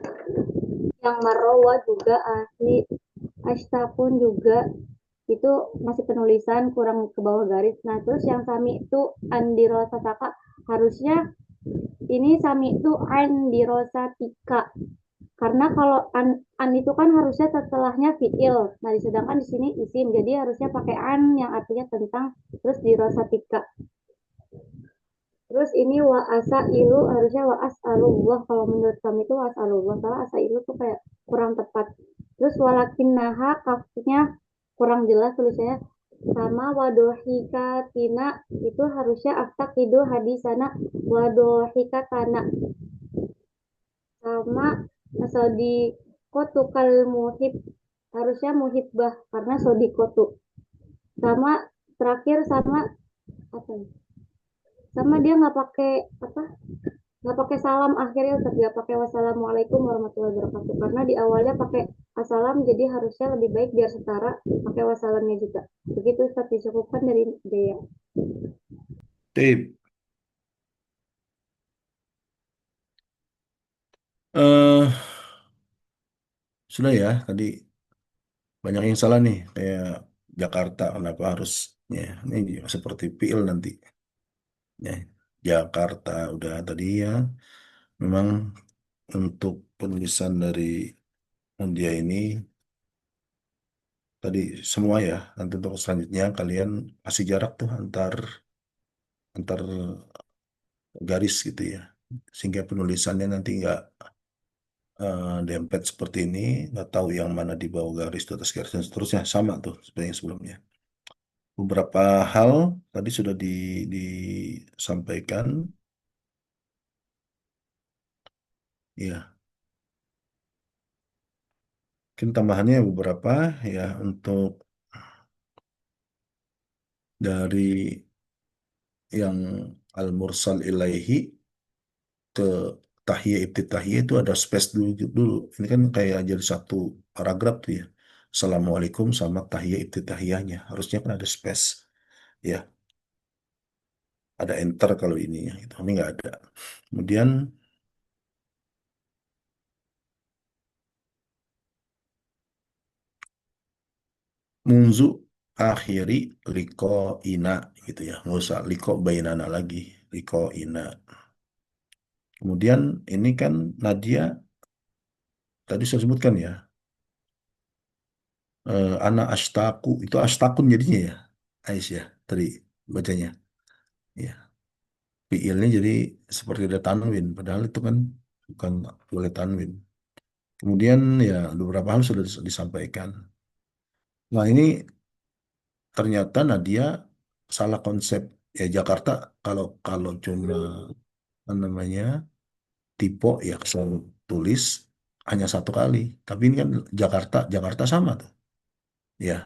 yang marrowa juga asli Ashta pun juga itu masih penulisan kurang ke bawah garis. Nah terus yang sami itu Andirosa Saka harusnya ini sami itu Andirosa Tika karena kalau an itu kan harusnya setelahnya fiil. Nah sedangkan di sini isim jadi harusnya pakai an yang artinya tentang terus di rosatika. Terus ini wa asa ilu harusnya wa as'alullah kalau menurut kami itu wa as'alullah salah asa ilu tuh kayak kurang tepat. Terus walakin naha kafnya kurang jelas tulisannya sama wadohikatina itu harusnya aftakidu hadisana wadohikatana sama asal di kotukal muhib, harusnya muhibbah karena sodikotu. Sama terakhir sama apa ya? Sama dia nggak pakai apa, nggak pakai salam akhirnya, tetap nggak pakai wassalamualaikum warahmatullahi wabarakatuh, karena di awalnya pakai assalam, jadi harusnya lebih baik biar setara pakai wassalamnya juga. Begitu Ustaz, dicukupkan dari Dea. Tip. eh Sudah ya, tadi banyak yang salah nih, kayak Jakarta, kenapa harus ya, ini seperti PIL nanti. Ya, Jakarta udah tadi ya, memang untuk penulisan dari Mundia ini tadi semua ya, nanti untuk selanjutnya kalian kasih jarak tuh antar antar garis gitu ya, sehingga penulisannya nanti nggak dempet seperti ini, nggak tahu yang mana di bawah garis, di atas garis dan seterusnya, sama tuh seperti yang sebelumnya. Beberapa hal tadi sudah disampaikan, ya mungkin tambahannya beberapa ya, untuk dari yang al-mursal ilaihi ke tahiyah ibtitahiyah itu ada space dulu. Ini kan kayak jadi satu paragraf tuh ya. Assalamualaikum sama tahiyah ibtitahiyahnya. Harusnya kan ada space. Ya, ada enter kalau ininya. Itu. Ini nggak ada. Kemudian munzu akhiri liko ina gitu ya. Nggak usah liko bainana lagi. Liko ina. Kemudian ini kan Nadia tadi saya sebutkan ya. Anak astaku itu astakun jadinya ya. Aisyah tadi bacanya. Ya. Fiilnya jadi seperti ada tanwin, padahal itu kan bukan boleh tanwin. Kemudian ya beberapa hal sudah disampaikan. Nah ini ternyata Nadia salah konsep ya Jakarta, kalau kalau cuma apa namanya tipe ya selalu tulis hanya satu kali. Tapi ini kan Jakarta Jakarta sama tuh. Ya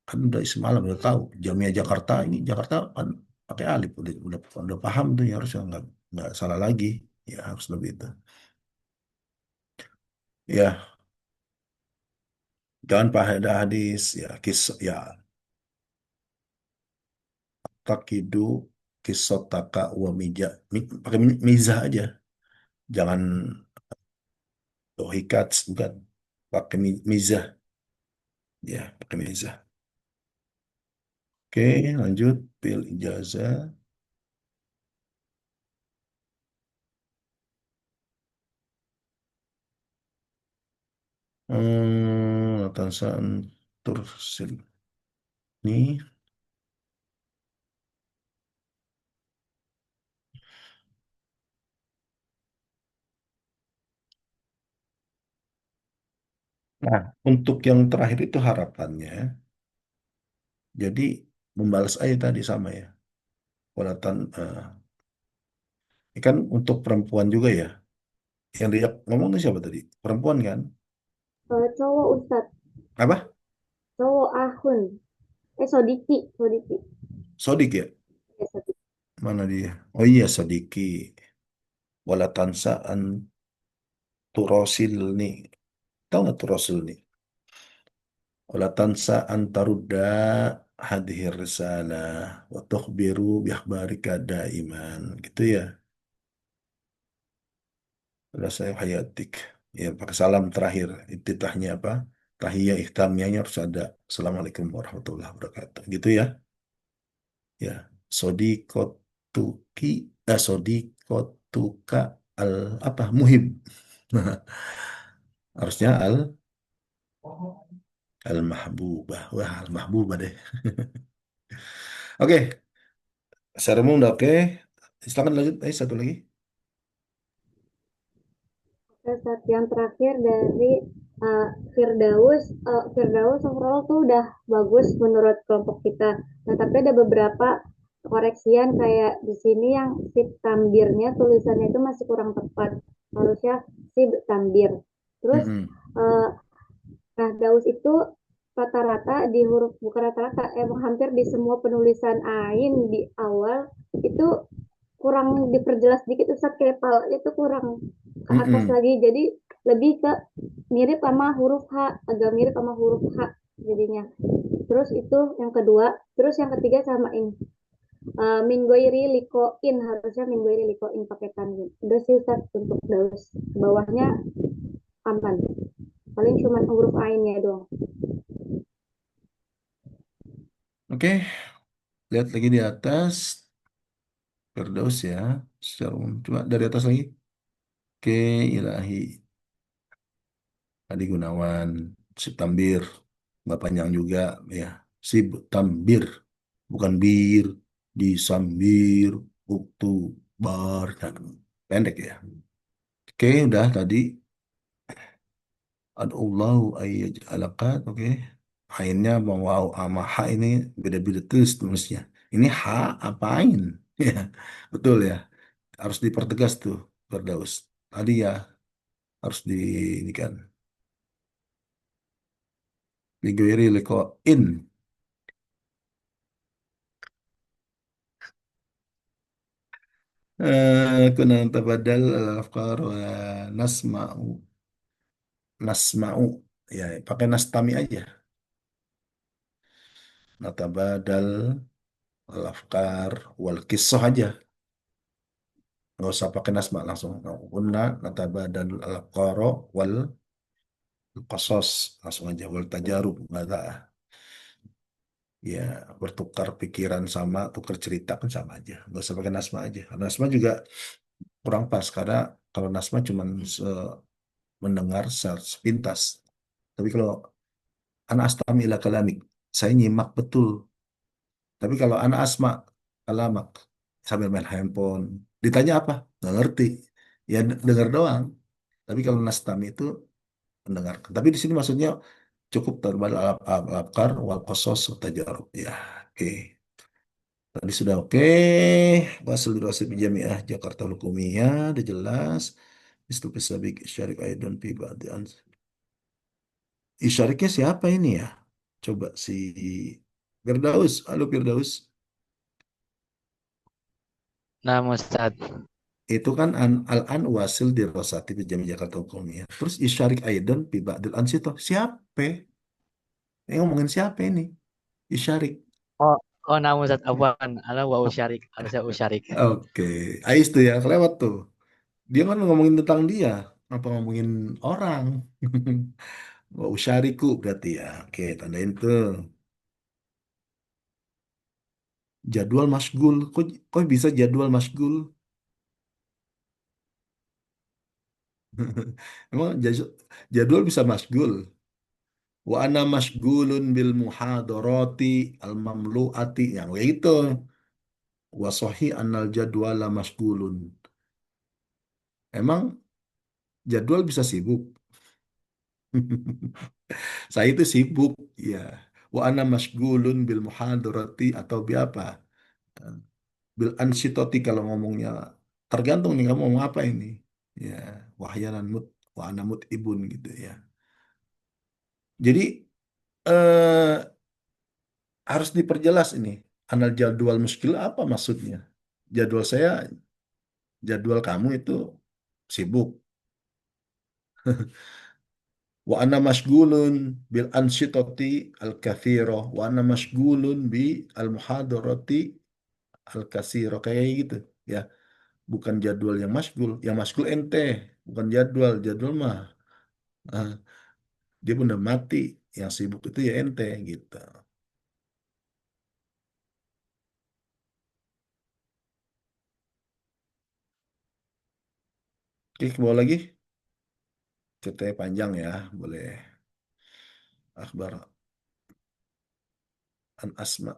kan udah semalam udah tahu jamnya Jakarta, ini Jakarta kan pakai alif, udah paham tuh ya, harusnya nggak salah lagi, ya harus lebih itu. Ya, jangan pada hadis ya ya takidu kisah taka wa mija pakai mizah aja, jangan dohikat, bukan pakai mizah, ya pakai mizah. Oke, lanjut pil ijazah. Latasan tursil ini. Nah, untuk yang terakhir itu harapannya, jadi membalas aja tadi sama ya. Walatan, ini kan untuk perempuan juga ya. Yang dia ngomong itu siapa tadi? Perempuan kan? Cowok Ustaz, Apa? cowok ahun, sodiki, sodiki. Sodik ya? Ya, sodiki. Mana dia? Oh iya, Sodiki. Walatansa an turosil nih. Tahu nggak turosil nih? Walatansa an tarudda hadhir risalah wa tukhbiru biakhbarika daiman. Gitu ya. Udah saya hayatik. Ya, pakai salam terakhir. Iftitahnya apa? Tahiyah ihtamiyahnya harus ada. Assalamualaikum warahmatullahi wabarakatuh. Gitu ya. Ya. Sodikotuki, sodikotuka al apa? Muhib. Harusnya al mahbubah. Wah, al mahbubah deh. Oke, saranmu udah oke. Silakan lanjut. Satu lagi. Ustaz, yang terakhir dari Firdaus overall tuh udah bagus menurut kelompok kita. Nah, tapi ada beberapa koreksian kayak di sini yang si tambirnya tulisannya itu masih kurang tepat. Harusnya si tambir. Terus Mm-mm. eh, nah daus itu rata-rata di huruf, bukan rata-rata, emang hampir di semua penulisan ain di awal itu kurang diperjelas dikit Ustadz, kayak palanya itu kurang ke atas Mm-mm. lagi, jadi lebih ke mirip sama huruf H, agak mirip sama huruf H jadinya. Terus itu yang kedua. Terus yang ketiga samain minggoiri likoin, harusnya minggoiri likoin pakai tanwin. Udah sih Ustaz untuk daus, bawahnya aman, paling cuma huruf ainnya doang. Oke, lihat lagi di atas. Firdaus ya. Secara umum. Coba dari atas lagi. Oke, Ilahi. Adi Gunawan. Sibtambir. Nggak panjang juga ya. Sibtambir. Bukan bir. Disambir. Uktu. Bar. Kan. Pendek ya. Oke, udah tadi. Adullahu ayyaj'alakat. Oke. Ainnya mau wow sama H ini beda-beda tulis tulisnya. Ini H apa Ain? Ya, betul ya. Harus dipertegas tuh, Firdaus. Tadi ya harus di ini kan. Ligoiri liko in. Kuna tabadal al-afkar wa nasma'u. Nasma'u. Ya, pakai nastami aja. Natabadal al-afkar wal kisah aja. Nggak usah pakai nasma langsung. Kuna natabadal al-afkar wal qasas. Langsung aja. Wal tajarub. Nggak ada. Ya, bertukar pikiran sama tukar cerita kan sama aja. Nggak usah pakai nasma aja. Nasma juga kurang pas karena kalau Nasma cuma mendengar sepintas. Tapi kalau anak astami ila kalamik, saya nyimak betul. Tapi kalau anak asma kalamak sambil main handphone, ditanya apa? Nggak ngerti. Ya dengar doang. Tapi kalau nastami itu mendengarkan. Tapi di sini maksudnya cukup terbal al-abkar wal qasas wa tajarub. Ya, oke. Tadi sudah oke. Wasal dirasib jamiah Jakarta Hukumiyah, udah jelas. Istupis sabik syarik aidon fi ba'di Isyariknya siapa ini ya? Coba si Firdaus. Halo Firdaus. Nah, Ustaz. Itu kan al-an wasil di Rosati di Jami Jakarta Hukumiyah. Terus Isyarik Aidan fi ba'dil ansito. Siapa? Ini ngomongin siapa ini? Isyarik. Oh, oh, nah, Ustaz. Apaan? Ala wa usyarik. Harusnya usyarik. Oke. Ais tuh ya, kelewat tuh. Dia kan ngomongin tentang dia. Apa ngomongin orang? Wah, usyariku berarti ya. Oke, tandain tuh. Jadwal masgul. Kok bisa jadwal masgul? Emang jadwal bisa masgul? Wa ana masgulun bil muhadarati al mamluati yang kayak gitu. Wa sahih annal jadwala masgulun. Emang jadwal bisa sibuk? Saya itu sibuk, ya. Wa ana masgulun bil muhadarati atau bi apa? Bil ansitoti kalau ngomongnya tergantung nih kamu ngomong apa ini. Ya, wahyanan mut wa ana mut ibun gitu ya. Jadi eh harus diperjelas ini. Anal jadwal muskil apa maksudnya? Jadwal saya, jadwal kamu itu sibuk. Wa ana masgulun bil ansyitati al kathiro. Wa ana masgulun bi al muhadarati al kathiro. Kayak gitu. Ya, bukan jadwal yang masgul. Yang masgul ente, bukan jadwal. Jadwal mah ah, dia benar mati. Yang sibuk itu ya ente gitu. Oke, ke bawah lagi. Ceritanya panjang ya, boleh. Akhbar an asma.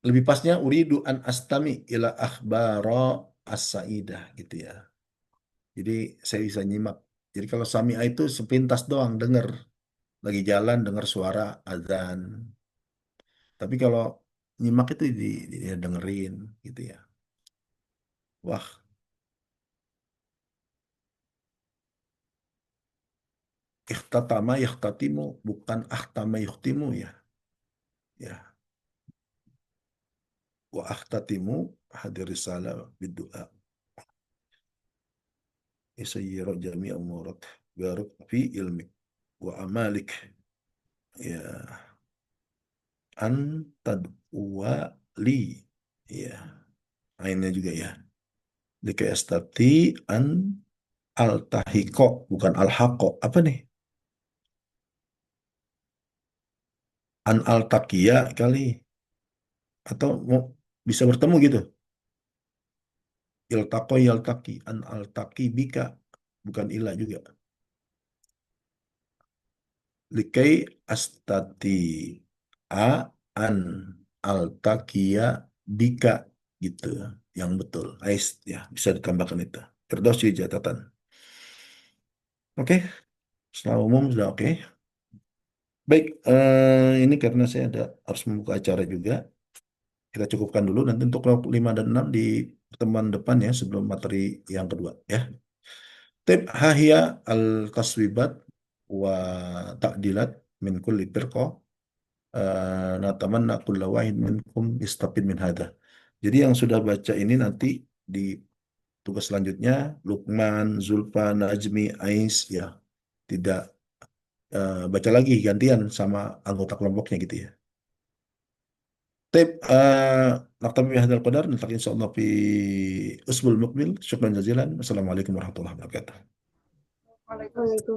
Lebih pasnya uridu an astami ila akhbaro as-saidah gitu ya. Jadi saya bisa nyimak. Jadi kalau sami'a itu sepintas doang denger lagi jalan dengar suara azan. Tapi kalau nyimak itu dia dengerin gitu ya. Wah, Ikhtatama yakhtatimu, bukan ahtama yukhtimu ya. Ya, wa akhtatimu hadir risalah biddu'a. Isayyira jami'a umurat. Barik fi ilmik wa amalik. Ya, an tad'uwa li. Ya, ainnya juga ya. Dika estati an altahiko, bukan alhaqo. Apa nih? An altakia kali. Atau mau bisa bertemu gitu. Iltaqo yaltaki. An altaki bika. Bukan ila juga. Likai astati a an altakia bika. Gitu. Yang betul. Ais, ya, bisa ditambahkan itu. Terus di catatan. Oke, setelah umum sudah oke. Baik, ini karena saya ada harus membuka acara juga. Kita cukupkan dulu nanti untuk kelompok 5 dan 6 di pertemuan depan ya sebelum materi yang kedua ya. Tip hahia al-taswibat wa ta'dilat min kulli firqah natamanna kulla wahid minkum istafid min hada. Jadi yang sudah baca ini nanti di tugas selanjutnya Lukman, Zulfa, Najmi, Ais ya tidak baca lagi gantian sama anggota kelompoknya gitu ya. Tip naktabi bihadzal qadar naltaqi insyaallah fi usbul muqbil. Syukran jazilan. Wassalamualaikum warahmatullahi wabarakatuh. Waalaikumsalam.